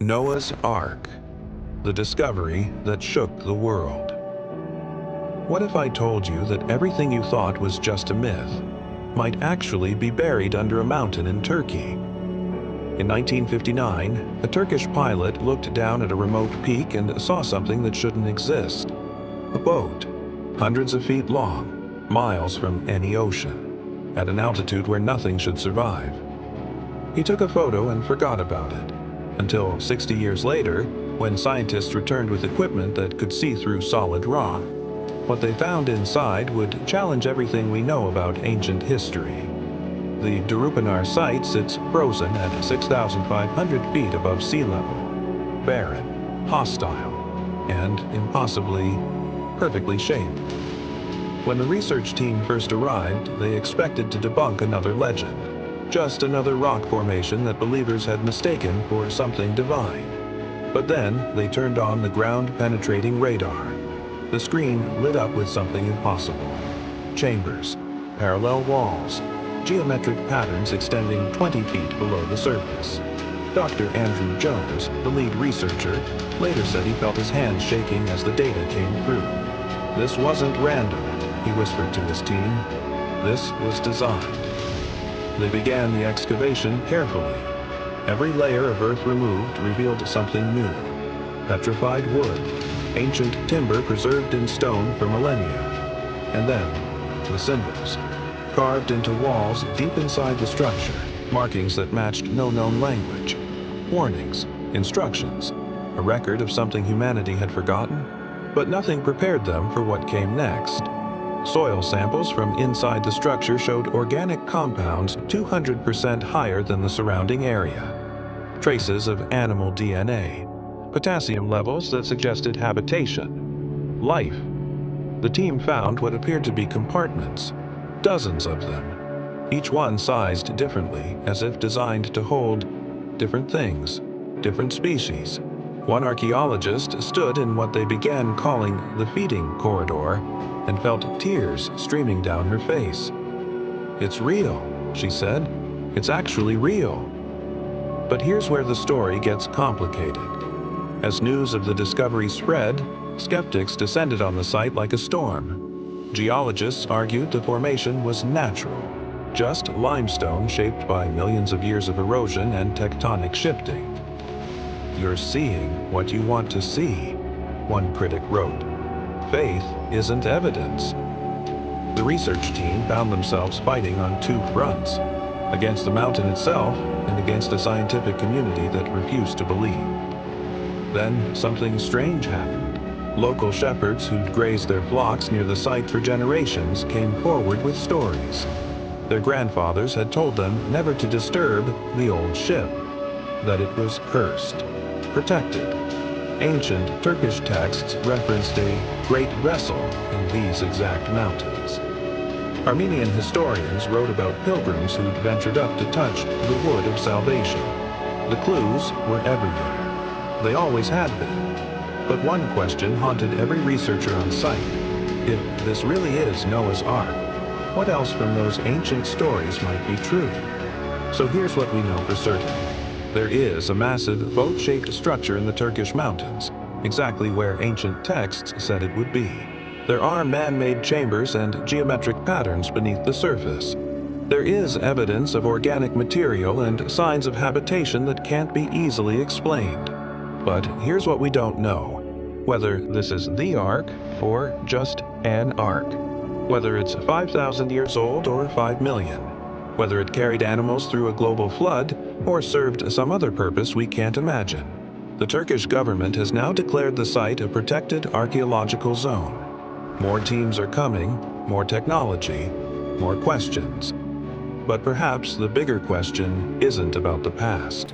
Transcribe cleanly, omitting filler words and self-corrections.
Noah's Ark, the discovery that shook the world. What if I told you that everything you thought was just a myth might actually be buried under a mountain in Turkey? In 1959, a Turkish pilot looked down at a remote peak and saw something that shouldn't exist. A boat, hundreds of feet long, miles from any ocean, at an altitude where nothing should survive. He took a photo and forgot about it, until 60 years later, when scientists returned with equipment that could see through solid rock. What they found inside would challenge everything we know about ancient history. The Darupanar site sits frozen at 6,500 feet above sea level, barren, hostile, and impossibly perfectly shaped. When the research team first arrived, they expected to debunk another legend. Just another rock formation that believers had mistaken for something divine. But then they turned on the ground-penetrating radar. The screen lit up with something impossible. Chambers, parallel walls, geometric patterns extending 20 feet below the surface. Dr. Andrew Jones, the lead researcher, later said he felt his hands shaking as the data came through. "This wasn't random," he whispered to his team. "This was designed." They began the excavation carefully. Every layer of earth removed revealed something new. Petrified wood, ancient timber preserved in stone for millennia. And then, the symbols, carved into walls deep inside the structure, markings that matched no known language. Warnings, instructions, a record of something humanity had forgotten, but nothing prepared them for what came next. Soil samples from inside the structure showed organic compounds 200% higher than the surrounding area. Traces of animal DNA, potassium levels that suggested habitation, life. The team found what appeared to be compartments, dozens of them, each one sized differently, as if designed to hold different things, different species. One archaeologist stood in what they began calling the feeding corridor and felt tears streaming down her face. "It's real," she said. "It's actually real." But here's where the story gets complicated. As news of the discovery spread, skeptics descended on the site like a storm. Geologists argued the formation was natural, just limestone shaped by millions of years of erosion and tectonic shifting. "You're seeing what you want to see," one critic wrote. "Faith isn't evidence." The research team found themselves fighting on two fronts, against the mountain itself and against a scientific community that refused to believe. Then something strange happened. Local shepherds who'd grazed their flocks near the site for generations came forward with stories. Their grandfathers had told them never to disturb the old ship, that it was cursed, protected. Ancient Turkish texts referenced a great vessel in these exact mountains. Armenian historians wrote about pilgrims who'd ventured up to touch the wood of salvation. The clues were everywhere. They always had been. But one question haunted every researcher on site. If this really is Noah's Ark, what else from those ancient stories might be true? So here's what we know for certain. There is a massive boat-shaped structure in the Turkish mountains, exactly where ancient texts said it would be. There are man-made chambers and geometric patterns beneath the surface. There is evidence of organic material and signs of habitation that can't be easily explained. But here's what we don't know: whether this is the Ark or just an Ark. Whether it's 5,000 years old or 5 million. Whether it carried animals through a global flood or served some other purpose we can't imagine. The Turkish government has now declared the site a protected archaeological zone. More teams are coming, more technology, more questions. But perhaps the bigger question isn't about the past.